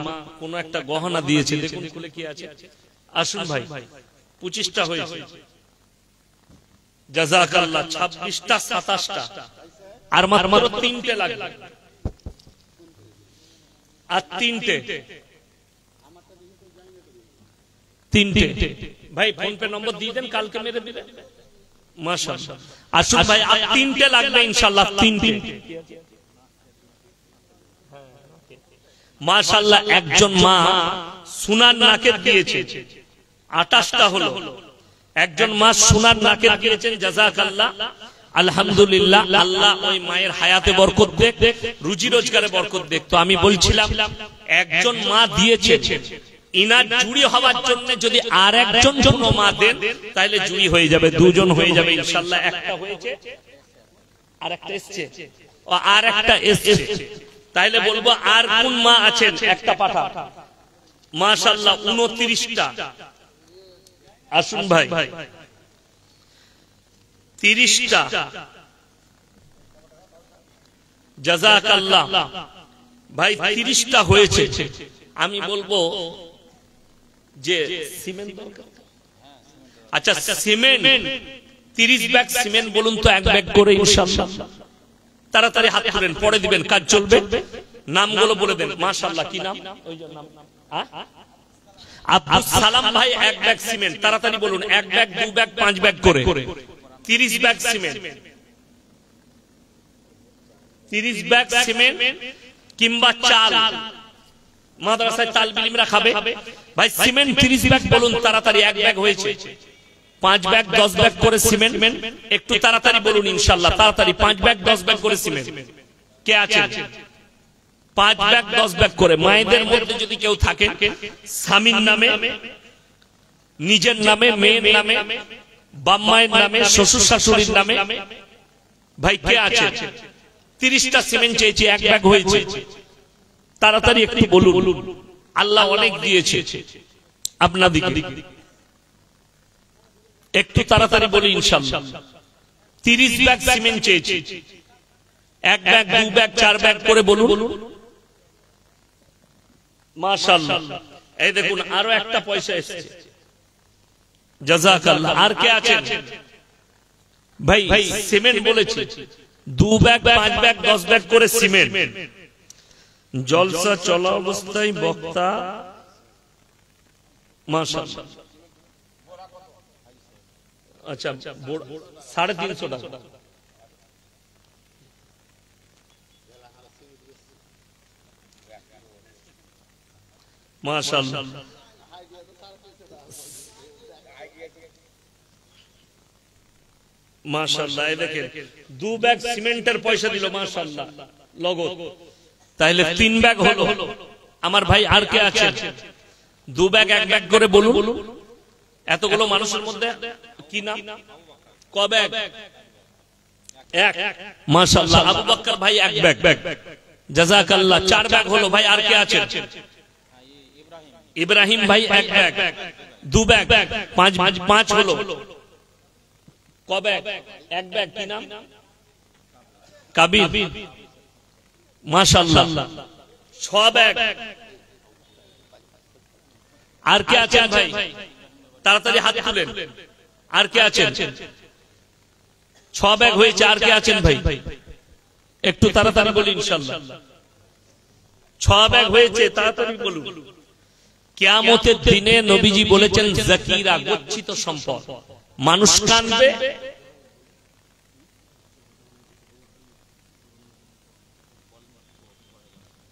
মা কোন একটা গহনা দিয়েছে, দেখুন খুলে কি আছে। আসুন ভাই, 25টা হয়েছে, জাযাকাল্লাহ। 26টা 27টা, আর মাত্র 3টে লাগবে, আর 3টে ভাই ফোন পে নম্বর দিয়ে দেন, কালকে মেরে দিবেন। মাশাআল্লাহ, আসুন ভাই, আর 3টে লাগবে ইনশাআল্লাহ, 3টে। মাশাআল্লাহ, একজন মা সোনার নাকের দিয়েছে, 28টা হলো। একজন মা সোনার নাকের দিয়েছেন, জাযাকাল্লাহ, আলহামদুলিল্লাহ। আল্লাহ ওই মায়ের হায়াতে বরকত দেখ, রুজি রোজগারে বরকত দেখ। তো আমি বলছিলাম, একজন মা দিয়েছে, ইনার জুড়ি হওয়ার জন্য যদি আর একজন জন মা দেন তাহলে জুড়ি হয়ে যাবে, দুজন হয়ে যাবে ইনশাআল্লাহ। একটা হয়েছে, আর একটা এসছে, ও আর একটা এসছে। তাইলে বলবো আর কোন মা আছেন, একটা পাঠা। মাশাআল্লাহ, 29টা। আসুন ভাই, 30টা, জাযাকাল্লাহ ভাই, 30টা হয়েছে। আমি বলবো যে সিমেন্ট দরকার। আচ্ছা, সিমেন্ট 30 ব্যাগ সিমেন্ট বলুন তো, এক ব্যাগ করে ইনশাআল্লাহ। তাড়াতাড়ি হাত তুলেন, পরে দিবেন, কাজ চলবে। নামগুলো বলে দেন। মাশাআল্লাহ, কি নাম? ওই যে নাম আব্দুল সালাম ভাই, এক ব্যাগ সিমেন্ট। তাড়াতাড়ি বলুন, এক ব্যাগ, 2 ব্যাগ, 5 ব্যাগ করে 30 ব্যাগ সিমেন্ট। 30 ব্যাগ সিমেন্ট কিংবা চাল, মাদ্রাসায় চাল বিলিমরা খাবে ভাই। সিমেন্ট 30 ব্যাগ বলুন তাড়াতাড়ি। এক ব্যাগ হয়েছে, 5 ব্যাগ 10 ব্যাগ করে সিমেন্ট। একটু তাড়াতাড়ি বলুন ইনশাআল্লাহ, তাড়াতাড়ি। 5 ব্যাগ 10 ব্যাগ করে সিমেন্ট। কে আছে? 5 ব্যাগ 10 ব্যাগ করে। মায়েদের মধ্যে যদি কেউ থাকে, স্বামীর নামে, নিজের নামে, মেয়ের নামে, বাপ মায়ের নামে, শ্বশুর শাশুড়ির নামে, ভাই কে আছে? 30টা সিমেন্ট চেয়েছি, এক ব্যাগ হয়েছে। তাড়াতাড়ি একটু বলুন, আল্লাহ অনেক দিয়েছে আপনাদিকে, একটু তাড়াতাড়ি বলি ইনশাআল্লাহ। 30 ব্যাগ সিমেন্ট চেয়েছি, এক ব্যাগ, 2 ব্যাগ, 4 ব্যাগ করে বলুন। মাশাআল্লাহ, এই দেখুন আরো একটা পয়সা এসেছে, জাযাকাল্লাহ। আর কে আছেন ভাই? সিমেন্ট বলেছি, 2 ব্যাগ, 5 ব্যাগ, 10 ব্যাগ করে সিমেন্ট। জলসা চলা অবস্থায় বক্তা, মাশাআল্লাহ। আচ্ছা, 350 টাকা। মাশাআল্লাহ, মাশাআল্লাহ। এই দেখেন 2 ব্যাগ সিমেন্টের পয়সা দিল, মাশাআল্লাহ, নগদ। তাহলে 3 ব্যাগ হলো। আমার ভাই আর কে আছে? 2 ব্যাগ, 1 ব্যাগ করে বলুন। এতগুলো মানুষের মধ্যে কি নাম? ক ব্যাগ? 1। মাশাআল্লাহ, আবু বকর ভাই 1 ব্যাগ, জাযাকাল্লাহ। 4 ব্যাগ হলো ভাই। আর কে আছে? ইব্রাহিম ভাই 1 ব্যাগ, 2 ব্যাগ, 5 হলো। ক ব্যাগ? 1 ব্যাগ, কি নাম? কাবির, মাশাআল্লাহ। 6 ব্যাগ। আর কে আছেন ভাই? তাড়াতাড়ি হাত তুলেন। আর কে আছেন? 6 ব্যাগ হয়েছে। আর কে আছেন ভাই? একটু তাড়াতাড়ি বলি ইনশাআল্লাহ। 6 ব্যাগ হয়েছে, তাড়াতাড়ি বলুন। কিয়ামতের দিনে নবীজি বলেছেন, যাকিরা, গচ্ছিত সম্পদ, মানুষ কানবে,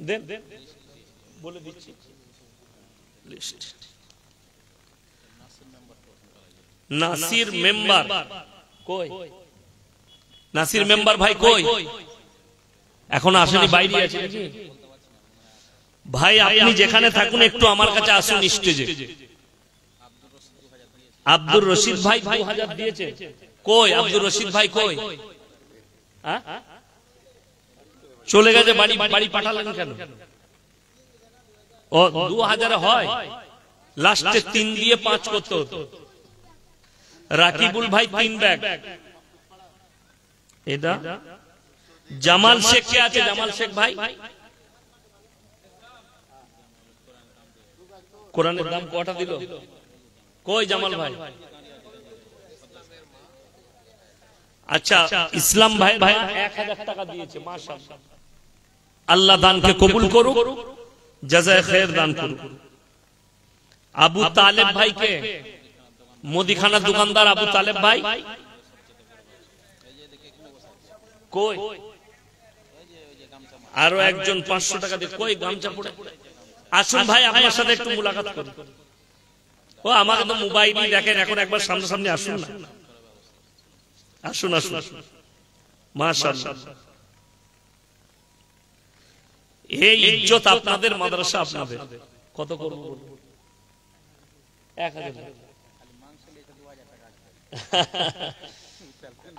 দেন বলে দিচ্ছি লিস্ট। নাসির মেম্বার কই? নাসির মেম্বার ভাই কই? এখন আসেনি, বাইরে আছে নাকি? ভাই আপনি যেখানে থাকুন একটু আমার কাছে আসুন স্টেজে। আব্দুর রশিদ ভাই 2000 দিয়েছে। কই আব্দুর রশিদ ভাই? কই? চলে গেছে বাড়ি। বাড়ি পাঠালেন কেন? ও 2000 হয়, লাস্টে 3 দিয়ে 5 করতে হতো। রাকিবুল ভাই 3 ব্যাগ। এটা জামাল শেখ কে আছে? জামাল শেখ ভাই কোরআনের দাম কটা দিল? কই জামাল ভাই? আচ্ছা, ইসলাম ভাই 1000 টাকা দিয়েছে, মাশাআল্লাহ। আল্লাহ দানকে কবুল করুক, জাযায়ে খায়ের দান করুক। আবু তালেব ভাইকে, মুদিখানার দোকানদার আবু তালেব ভাই কই? আরো একজন 500 টাকা দিয়ে, কই গামছা পড়ে? আসুন ভাই, আপনার সাথে একটু মুলাকাত করি। ও আমাকে তো মোবাইলই দেখেন, এখন একবার সামনে আসুন না। আসুন আসুন, মাশাআল্লাহ। এই ইজ্জত আপনাদের, মাদ্রাসা আপনাদের। কত করব? 1000।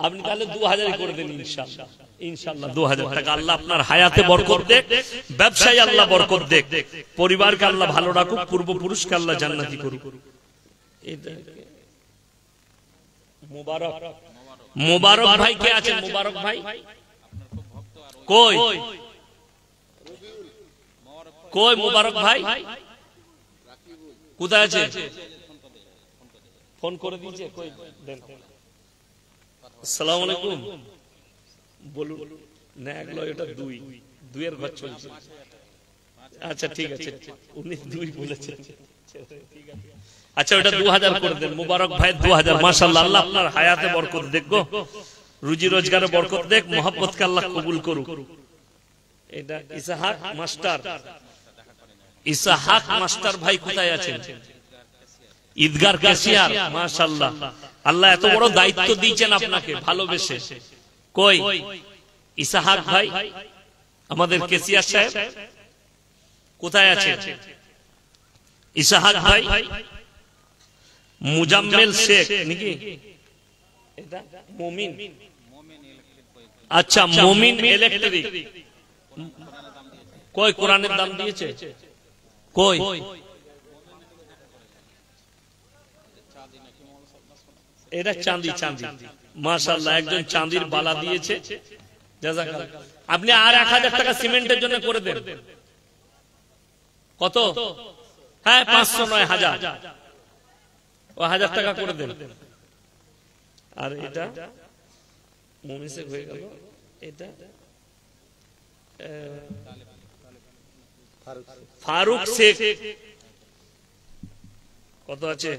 আপনি তাহলে 2000 করে দেন ইনশাআল্লাহ। ইনশাআল্লাহ 2000 টাকা। আল্লাহ আপনার হায়াতে বরকত দেখ, ব্যবসায় আল্লাহ বরকত দেখ, পরিবারকে আল্লাহ ভালো রাখুক, পূর্বপুরুষকে আল্লাহ জান্নাতি করুক। মুবারক, মুবারক ভাই কে আছেন? মুবারক ভাই কই? কই মুবারক ভাই? কোথায় আছে? ফোন করে দিয়েছে, কই দেন। আসসালামু আলাইকুম বলুন না। এগুলো এটা 2 এর ঘর চলছে। আচ্ছা ঠিক আছে, উনি 2 বলেছেন। আচ্ছা ওটা 2000 করে দেন। মুবারক ভাই 2000। মাশাআল্লাহ, আল্লাহ আপনার হায়াতে বরকত দেখো, রুজি রোজগারে বরকত দেখ, মহব্বতকে আল্লাহ কবুল করুক। এটা ইসহাক মাস্টার, ইসহাক মাস্টার ভাই কোথায় আছেন? ঈদগার ক্যাশিয়ার। মাশাআল্লাহ, আল্লাহ এত বড় দায়িত্ব দিয়েছেন আপনাকে ভালোবেসে। কই ইসহাক ভাই? আমাদের ক্যাশিয়ার সাহেব কোথায় আছে? ইসহাক ভাই। মুজাম্মেল শেখ নাকি? এটা মুমিন। আচ্ছা, মুমিন ইলেকট্রিক। কই কোরআনের দাম দিয়েছে? কই? এটা চাঁদি, চাঁদি। মাশাআল্লাহ, একজন চাঁদির বালা দিয়েছে, জাযাকাল্লাহ। আপনি আর 1000 টাকা সিমেন্টের জন্য করে দেন। কত? হ্যাঁ 500 নয় 1000। ও 1000 টাকা করে দেন। আর এটা মুমিন শেখ হয়ে গেল। এটা ফারুক শেখ। কত আছে?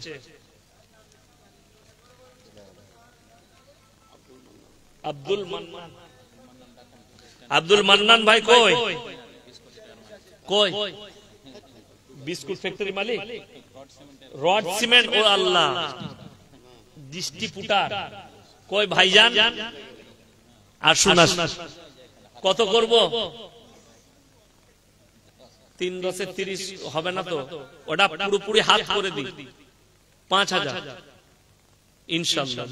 আব্দুল মান্নান। আব্দুল মান্নান ভাই কই? কই? বিস্কুট ফ্যাক্টরি মালিক, রড সিমেন্ট। ও আল্লাহ, ডিস্ট্রিবিউটর। কই ভাইজান? আসুন আসুন। কত করব? 3 10 30 হবে না তো? ওটা পুরোপুরি হাত করে দিই, 5000 ইনশাআল্লাহ।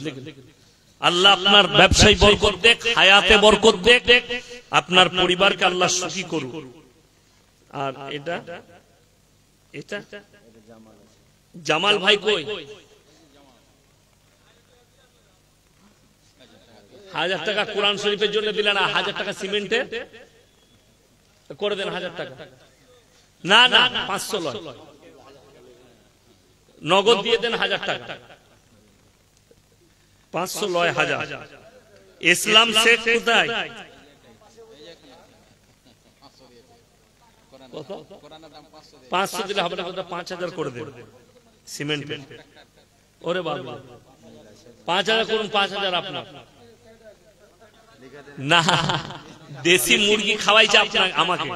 আল্লাহ আপনার ব্যবসায় বরকত দেখ, হায়াতে বরকত দেখ, আপনার পরিবারকে আল্লাহ সুখী করুক। আর এটা এটা জামাল ভাই কই? 1000 টাকা কোরআন শরীফের জন্য দিলেন, আর 1000 টাকা সিমেন্টে করে দেন। 1000 টাকা না না, 500 লয়, নগদ দিয়ে দেন 1000 টাকা। 500 লয় 1000। ইসলাম শেখ কোথায়? কত? 500 দিলে হবে না, 5000 করে দেন সিমেন্ট। ওরে বাবা, 5000 করুন। 5000 আপনার না, দেশি মুরগি খাওয়াইছে আপনাকে, আমাকে।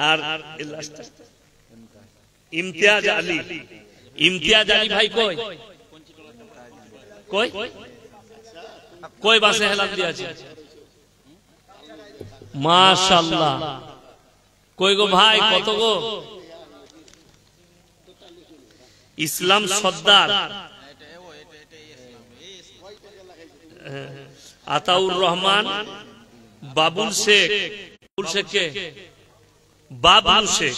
আর ইমতিয়াজ আলী। ইমতিয়াজ আলী ভাই কই? কই? কই বাসে হেলান দিয়েছে? মাশাআল্লাহ। কই গো ভাই, কত গো? ইসলাম সর্দার আতাউর রহমান, বাবুল শেখ। বাবুল শেখ কে? বাবুল শেখ।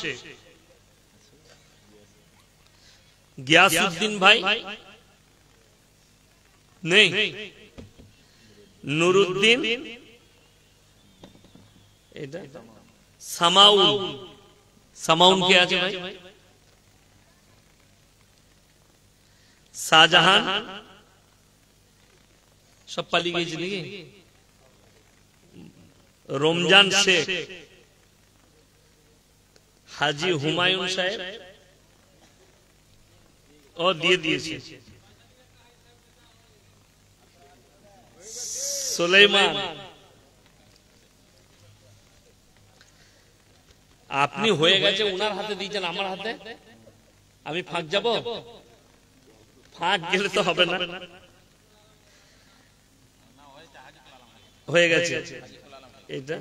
গিয়াসউদ্দিন ভাই নেই। নুরুদ্দিন। এটা সামাউল। সামাউন কে আছে ভাই? শাহজাহান সব পালিয়ে গিয়েছে নাকি? রমজান শেখ, হাজি হুমায়ুন সাহেব ও দিয়ে দিয়েছে। সুলাইমান, আপনি হয়ে গেছে উনার হাতে দিয়েছেন, আমার হাতে আমি ফাঁক যাব? ফাঁক গেলে তো হবে না। হয়ে গেছে এটা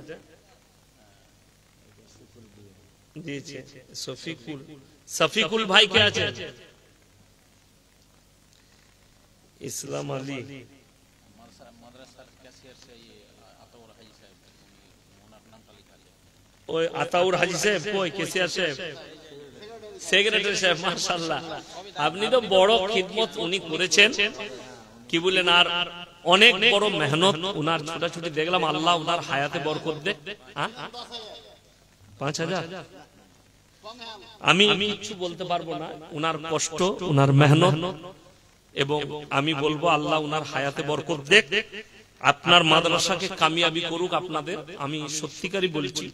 দিয়েছে শফিকুল। শফিকুল ভাই কে আছে? ইসলাম আলী, ওই আতাউর হাজি সাহেব কই? কেসিয়ার সাহেব, সেক্রেটারি সাহেব। মাশাআল্লাহ, আপনি তো বড় খিদমত উনি করেছেন, কি বলেন, আর অনেক বড় মেহনত উনার। ছোটাছুটি দেখলাম, আল্লাহ উনার হায়াতে বরকত দেখ। 5000 আমি কিছু বলতে পারবো না, উনার কষ্ট, উনার মেহনত, এবং আমি বলবো আল্লাহ উনার হায়াতে বরকত দেখ, আপনার মাদ্রাসাকে কামিয়াবি করুক আপনাদের। আমি সত্যিকারই বলছি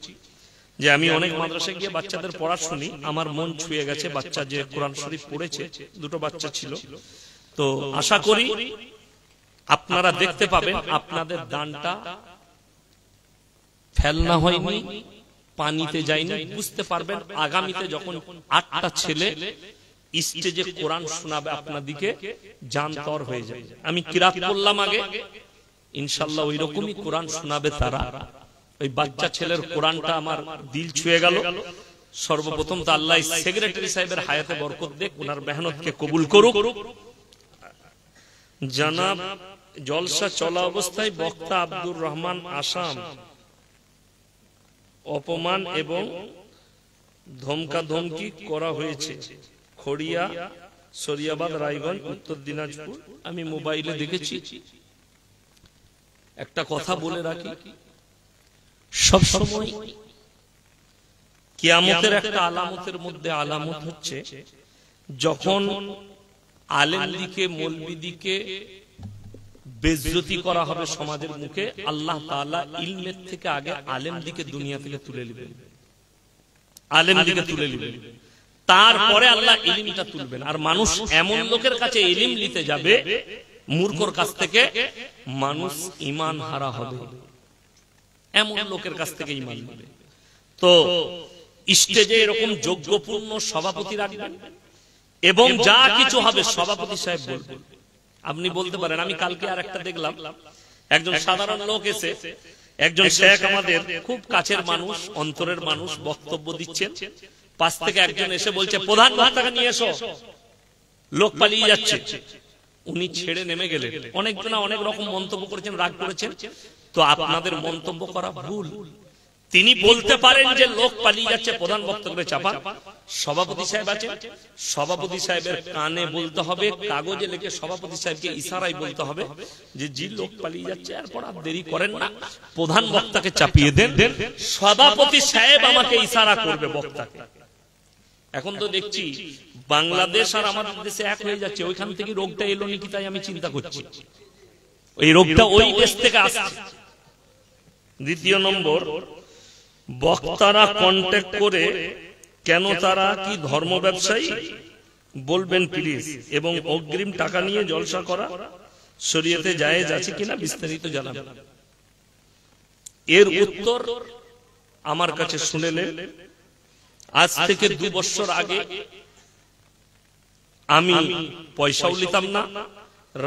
যে আমি অনেক মাদ্রাসায় গিয়ে বাচ্চাদের পড়া শুনি, আমার মন ছুঁয়ে গেছে। বাচ্চা যে কোরআন শরীফ পড়েছে, দুটো বাচ্চা ছিল, তো আশা করি আপনারা দেখতে পাবেন আপনাদের দানটা ফেলনা হয়নি, পানিতে যায়নি। বুঝতে পারবেন আগামীতে যখন 8টা ছেলে স্টেজে কোরআন শোনাবে আপনাদিকে, জানতর হয়ে যাবে। আমি কিরাত বললাম আগে, ইনশাআল্লাহ ওই রকমই কোরআন শোনাবে তারা। ওই বাচ্চা ছেলের কোরআনটা আমার দিল ছুঁয়ে গেল। সর্বপ্রথম তো আল্লাহ সেক্রেটারি সাহেবের হায়াতে বরকত দেখ, ওনার মেহনতকে কবুল করুক। জনাব, জলসা চলা অবস্থায় বক্তা আব্দুর রহমান আসাম অপমান এবং ধমকাধমকি করা হয়েছে। খড়িয়া, শরিয়াবাদ, রায়গঞ্জ, উত্তর দিনাজপুর। আমি মোবাইলে দেখেছি। একটা কথা বলে রাখি, সব সময় কিয়ামতের একটা আলামতের মধ্যে আলামত হচ্ছে যখন আলেম দিকে, মৌলবি দিকে বেইজ্জতি করা হবে সমাজের মুখে, আল্লাহ তাআলা ইলমের থেকে আগে আলেম দিকে দুনিয়া থেকে তুলে নেবেন, আলেম দিকে তুলে নেবেন, তারপরে আল্লাহ ইলমটা তুলবেন। আর মানুষ এমন লোকের কাছে ইলম নিতে যাবে, মূর্খর কাছ থেকে মানুষ ঈমান হারা হবে, এমন লোকের কাছ থেকে ঈমান নেবে। তো স্টেজে এরকম যোগ্যপূর্ণ সভাপতি রাখবেন, এবং যা কিছু হবে সভাপতি সাহেব বলবেন। আপনি বলতে পারেন, আমি কালকে আর একটা দেখলাম, একজন সাধারণ লোক এসে, একজন শেখ আমাদের খুব কাছের মানুষ, অন্তরের মানুষ, বক্তব্য দিচ্ছেন, পাশ থেকে একজন এসে বলছে প্রধান বক্তাকে নিয়ে এসো, লোক পালিয়ে যাচ্ছে। উনি ছেড়ে নেমে গেলেন। অনেকজনা অনেক রকম মন্তব্য করেছেন, রাগ করেছেন, তো আপনাদের মন্তব্য করা ভুল। তিনি বলতে পারেন যে লোক পালিয়ে যাচ্ছে, প্রধান বক্তব্যে চাপান। সভাপতি সাহেব আছে, সভাপতি সাহেবের কানে বলতে হবে, কাগজে লিখে সভাপতি সাহেবকে ইশারায় বলতে হবে যে জি লোক পালিয়ে যাচ্ছে, এরপর আর দেরি করেন না, প্রধান বক্তাকে চাপিয়ে দেন, সভাপতি সাহেব আমাকে ইশারা করবে বক্তাকে। এখন তো দেখছি বাংলাদেশ আর আমাদের দেশে এক হয়ে যাচ্ছে, ওইখান থেকে রোগটা এলো নাকি তাই আমি চিন্তা করছি, ওই রোগটা ওই দেশ থেকে আসছে। দ্বিতীয় নম্বর, বক্তারা কন্ট্যাক্ট করে কেন, তারা কি ধর্ম ব্যবসায়ী? বলবেন প্লিজ। এবং অগ্রিম টাকা নিয়ে জলসা করা শরীয়তে জায়েজ আছে কিনা বিস্তারিত জানাবেন। এর উত্তর আমার কাছে শুনেলেন। আজ থেকে 2 বছর আগে আমি পয়সাও নিতাম না,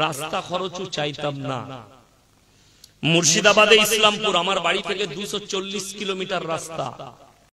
রাস্তা খরচও চাইতাম না। মুর্শিদাবাদে ইসলামপুর আমার বাড়ি থেকে 240 কিলোমিটার রাস্তা,